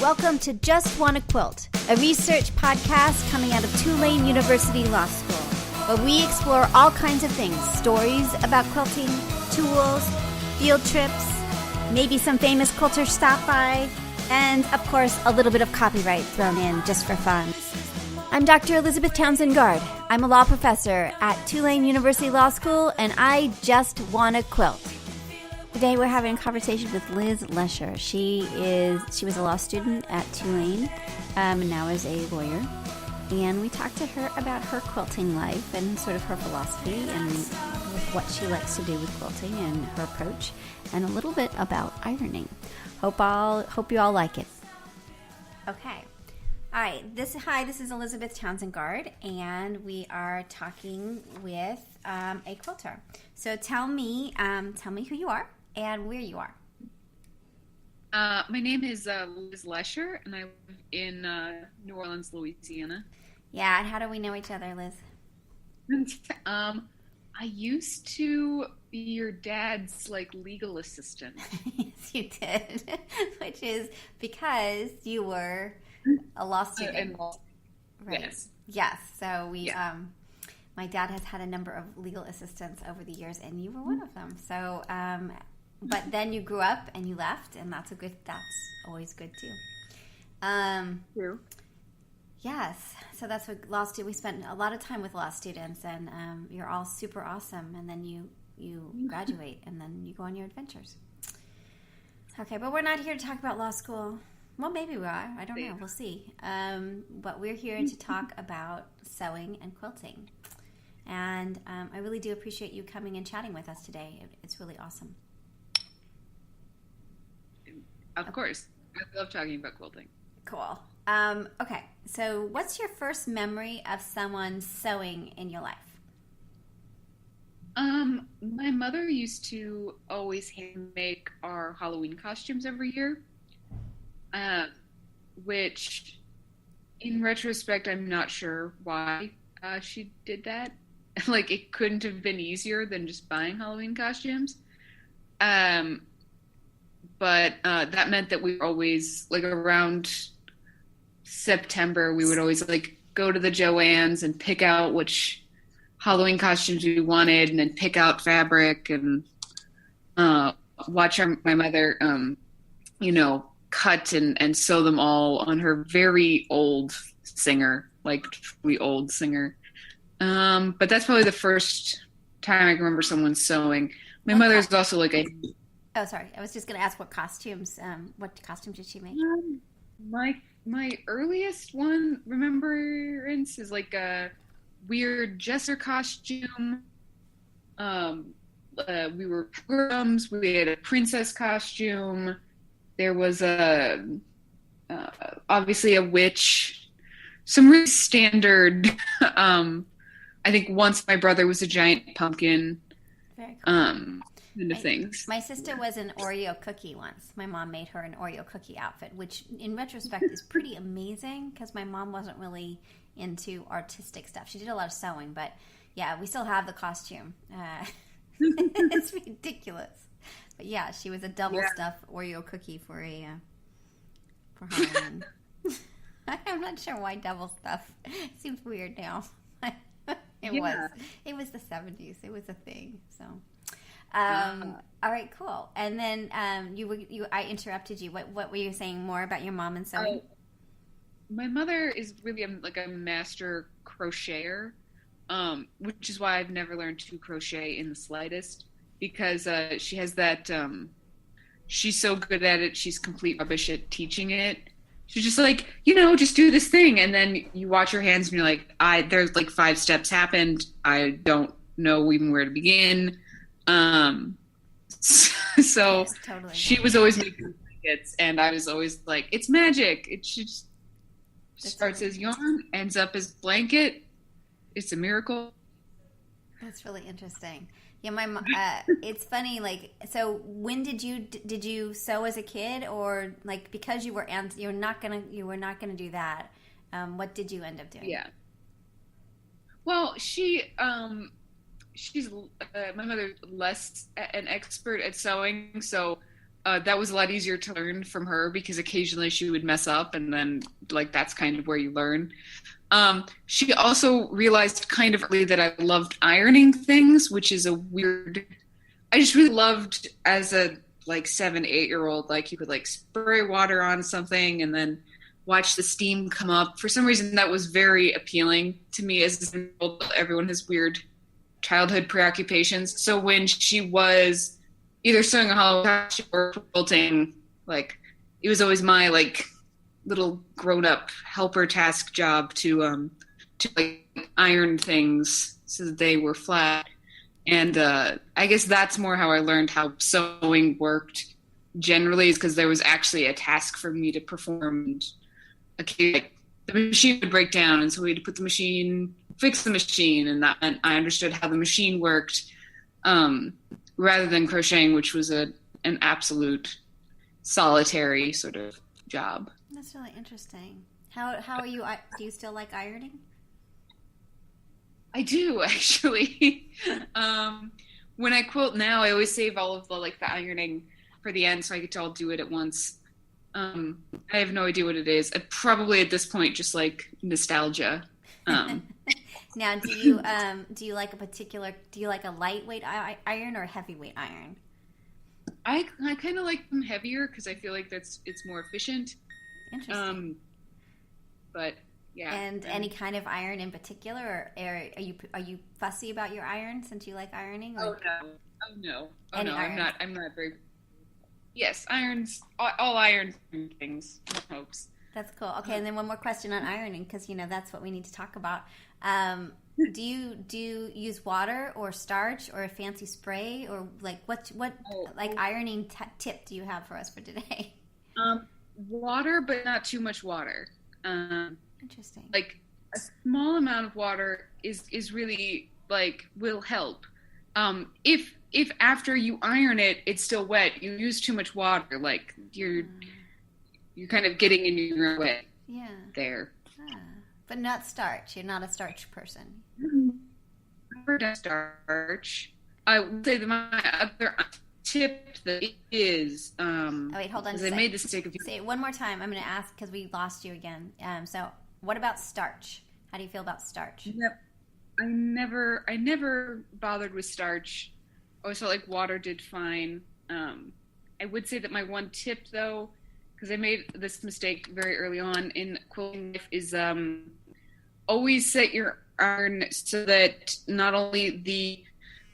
Welcome to JustWannaQuilt, a research podcast coming out of Tulane University Law School, where we explore all kinds of things, stories about quilting, tools, field trips, maybe some famous quilters stop by, and, of course, a little bit of copyright thrown in just for fun. I'm Dr. Elizabeth Townsend Guard. I'm a law professor at Tulane University Law School, and I just wanna quilt. Today we're having a conversation with Liz Lesher. She was a law student at Tulane, and now is a lawyer. And we talked to her about her quilting life and sort of her philosophy and what she likes to do with quilting and her approach, and a little bit about ironing. Hope you all like it. Okay. All right. This is Elizabeth Townsend Guard, and we are talking with a quilter. So tell me who you are and where you are. My name is Liz Lesher, and I live in New Orleans, Louisiana. Yeah, and how do we know each other, Liz? I used to be your dad's legal assistant. Yes, you did, which is because you were a law student. Right. Yes. Yes. So my dad has had a number of legal assistants over the years, and you were one of them. So, but then you grew up and you left, and that's always good too. True. Yes. So that's what we spent a lot of time with law students, and you're all super awesome, and then you graduate, and then you go on your adventures. Okay, but we're not here to talk about law school. Well, maybe we are. I don't know. We'll see. But we're here to talk about sewing and quilting. And I really do appreciate you coming and chatting with us today. It's really awesome. Of course. I love talking about quilting. Cool. Okay, so what's your first memory of someone sewing in your life? My mother used to always hand make our Halloween costumes every year, which in retrospect, I'm not sure why she did that. It couldn't have been easier than just buying Halloween costumes. But that meant that we were always, around September, we would always, go to the Joann's and pick out which Halloween costumes we wanted, and then pick out fabric and watch my mother, cut and sew them all on her very old singer, truly old singer. But that's probably the first time I can remember someone sewing. My mother is also Oh, sorry. I was just going to ask what costumes did she make? My earliest remembrance is a weird Jesser costume. We were pilgrims. We had a princess costume. There was obviously a witch. Some really standard. I think once my brother was a giant pumpkin. Very cool. Things. My sister was an Oreo cookie once. My mom made her an Oreo cookie outfit, which in retrospect is pretty amazing because my mom wasn't really into artistic stuff. She did a lot of sewing, but yeah, we still have the costume. It's ridiculous. But yeah, she was a double stuffed Oreo cookie for Halloween. I'm not sure why double stuff. It seems weird now. It was the 70s. It was a thing. So. All right, cool. And then I interrupted you. What were you saying more about your mom and sewing? My mother is really a master crocheter, which is why I've never learned to crochet in the slightest, because she has that. She's so good at it. She's complete rubbish at teaching it. She's just just do this thing, and then you watch her hands, and you're like, there's 5 steps happened. I don't know even where to begin. So totally. She was always making blankets, and I was always like, it's magic. It just starts as yarn, ends up as blanket. It's a miracle. That's really interesting. Yeah, my it's funny. So when did you sew as a kid, or because you were not gonna do that? What did you end up doing? Yeah. Well, she's my mother less an expert at sewing, so that was a lot easier to learn from her because occasionally she would mess up, and then like that's kind of where you learn. She also realized kind of early that I loved ironing things, which is a weird. I just really loved as a like 7, 8-year-old, like you could like spray water on something and then watch the steam come up. For some reason, that was very appealing to me as an adult. Everyone has weird childhood preoccupations. So when she was either sewing a hollow patch or quilting, like it was always my like little grown-up helper task job to like iron things so that they were flat. And I guess that's more how I learned how sewing worked generally, is because there was actually a task for me to perform. And like, the machine would break down, and so we had to fix the machine, and that meant I understood how the machine worked, rather than crocheting, which was an absolute solitary sort of job. That's really interesting. How are you? Do you still like ironing? I do, actually. When I quilt now, I always save all of the ironing for the end so I get to all do it at once. I have no idea what it is. Probably at this point, just like nostalgia. Now, do you like a lightweight iron or a heavyweight iron? I kind of like them heavier because I feel like it's more efficient. Interesting. But yeah. And any kind of iron in particular, or are you fussy about your iron since you like ironing? Or? Oh no. Iron? I'm not very. Yes, irons. All iron things. Hopes. That's cool. Okay, and then one more question on ironing, because that's what we need to talk about. Do you use water or starch or a fancy spray, or like what ironing tip do you have for us for today? Water, but not too much water. Interesting. Like a small amount of water is really will help. If after you iron it, it's still wet, you use too much water, like you're kind of getting in your way. Yeah. There. But not starch. You're not a starch person. Never done starch. I would say that my other tip that is. Wait, hold on. Because I made this mistake. Say it one more time. I'm going to ask because we lost you again. So, what about starch? How do you feel about starch? Yep. I never bothered with starch. I always felt like water did fine. I would say that my one tip, though, because I made this mistake very early on in quilting life, is always set your iron so that not only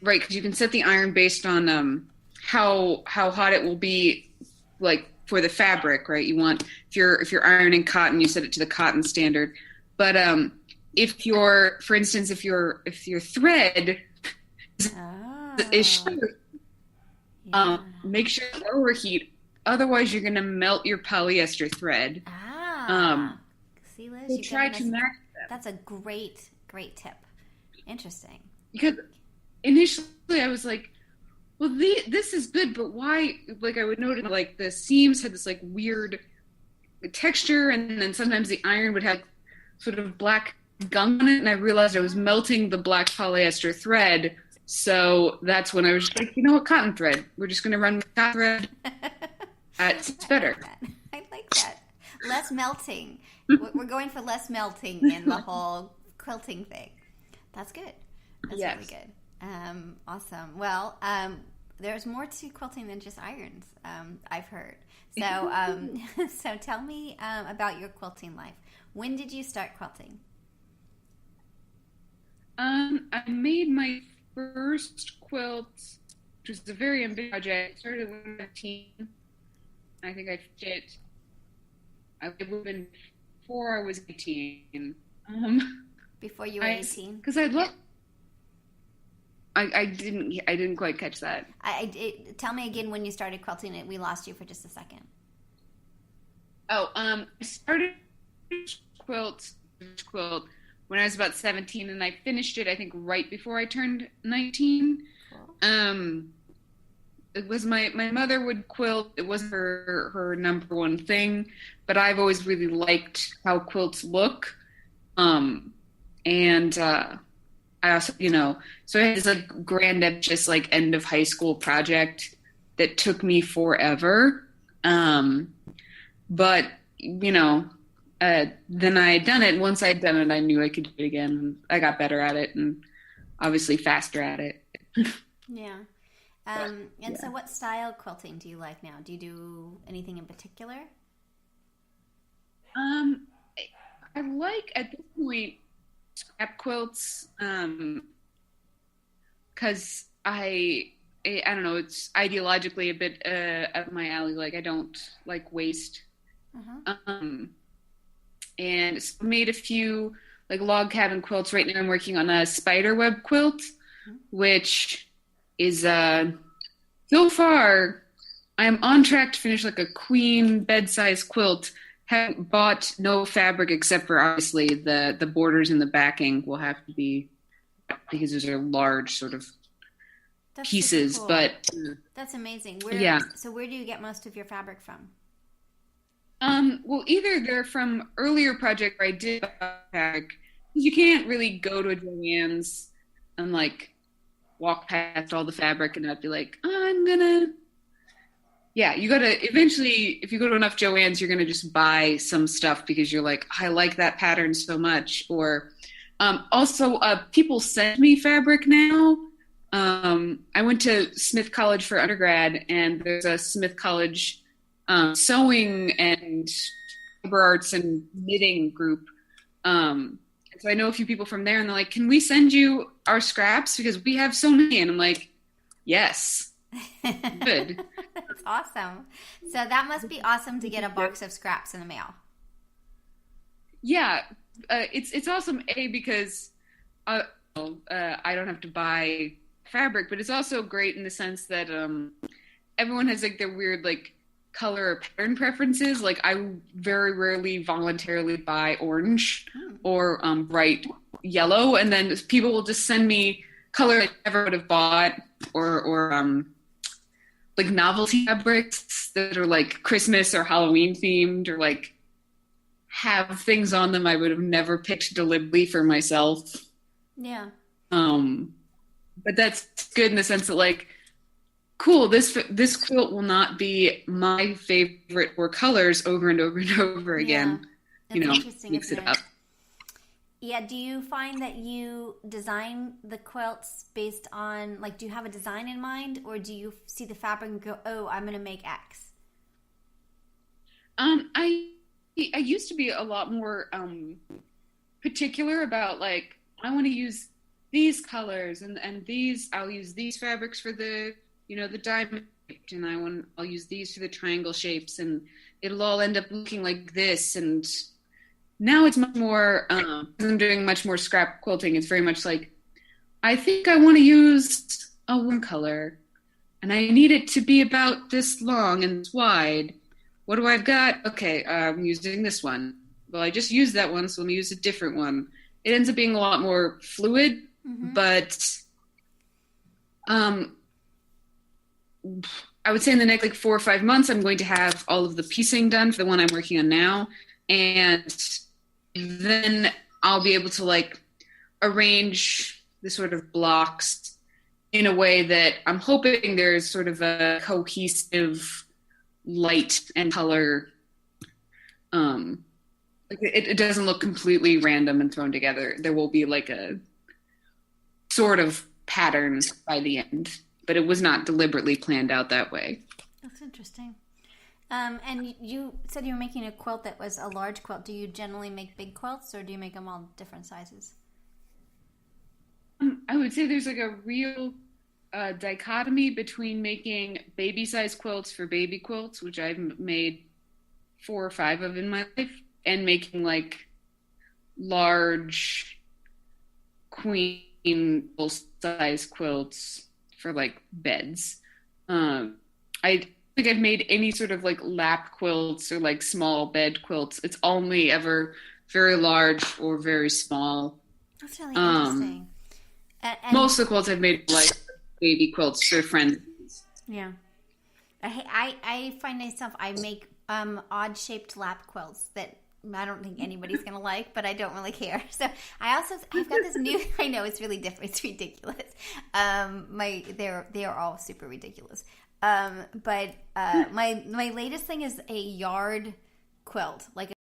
because you can set the iron based on how hot it will be, like for the fabric, right? You want, if you're ironing cotton, you set it to the cotton standard. But if your thread is short, make sure to overheat. Otherwise, you're going to melt your polyester thread. See, Liz, so try to match them. That's a great tip. Interesting. Because initially I was like, well, this is good, but why? Like I would notice, like the seams had this like weird texture, and then sometimes the iron would have sort of black gum on it, and I realized I was melting the black polyester thread. So that's when I was just like, you know what, cotton thread. We're just going to run with cotton thread. It's better. I like that. Less melting. We're going for less melting in the whole quilting thing. That's good. That's really good. Awesome. Well, there's more to quilting than just irons, I've heard. So, so tell me about your quilting life. When did you start quilting? I made my first quilt, which was a very ambitious project. I started when I was 15. I think I finished it. It would have been before I was 18. Before you were 18? Because I'd love. I didn't quite catch that. Tell me again when you started quilting it. We lost you for just a second. I started quilt when I was about 17, and I finished it, I think, right before I turned 19. Cool. It was my mother would quilt. It wasn't her number one thing, but I've always really liked how quilts look. And I also, so I had this like grand ambitious like end of high school project that took me forever. But, then I had done it. Once I'd done it, I knew I could do it again. And I got better at it and obviously faster at it. Yeah. So what style quilting do you like now? Do you do anything in particular? I like, at this point, scrap quilts, because I don't know, it's ideologically a bit up my alley. Like, I don't like waste. And so I made a few like log cabin quilts. Right now I'm working on a spider web quilt, which is so far I'm on track to finish like a queen bed size quilt. Haven't bought no fabric except for obviously the borders and the backing will have to be, because those are large sort of pieces. Cool. But that's amazing. So where do you get most of your fabric from? Well, either they're from earlier project where I did fabric. You can't really go to a Joann's and like walk past all the fabric and not be like, you gotta eventually, if you go to enough Joann's, you're gonna just buy some stuff because you're like, I like that pattern so much. Or also people send me fabric now. I went to Smith College for undergrad, and there's a Smith College sewing and labor arts and knitting group. So I know a few people from there, and they're like, can we send you our scraps? Because we have so many. And I'm like, yes. Good. That's awesome. So that must be awesome to get a box of scraps in the mail. Yeah. It's awesome, because I don't have to buy fabric, but it's also great in the sense that everyone has like their weird like color or pattern preferences. Like I very rarely voluntarily buy orange or bright yellow, and then people will just send me color I never would have bought, or like novelty fabrics that are like Christmas or Halloween themed, or like have things on them I would have never picked deliberately for myself. Yeah. But that's good in the sense that like, cool, this quilt will not be my favorite or colors over and over and over again. Yeah. Interesting, mix it up. Yeah. Do you find that you design the quilts based on, like, do you have a design in mind, or do you see the fabric and go, oh, I'm going to make X? I used to be a lot more particular about like, I want to use these colors and these, I'll use these fabrics for the, the diamond, and I'll use these for the triangle shapes, and it'll all end up looking like this. And now it's much more, I'm doing much more scrap quilting. It's very much like, I think I want to use a one color, and I need it to be about this long and this wide. What do I've got? Okay, I'm using this one. Well, I just used that one, so let me use a different one. It ends up being a lot more fluid, but I would say in the next like 4 or 5 months, I'm going to have all of the piecing done for the one I'm working on now. And then I'll be able to like arrange the sort of blocks in a way that I'm hoping there's sort of a cohesive light and color. Like it doesn't look completely random and thrown together. There will be like a sort of pattern by the end, but it was not deliberately planned out that way. That's interesting. And you said you were making a quilt that was a large quilt. Do you generally make big quilts, or do you make them all different sizes? I would say there's like a real dichotomy between making baby size quilts for baby quilts, which I've made 4 or 5 of in my life, and making like large queen size quilts for like beds. I think I've made any sort of like lap quilts or like small bed quilts. It's only ever very large or very small. That's really interesting. And most of the quilts I've made like baby quilts for friends. Yeah. I find myself, I make odd shaped lap quilts that I don't think anybody's gonna like, but I don't really care. So I've got this new. I know it's really different. It's ridiculous. They are all super ridiculous. But my latest thing is a yard quilt, like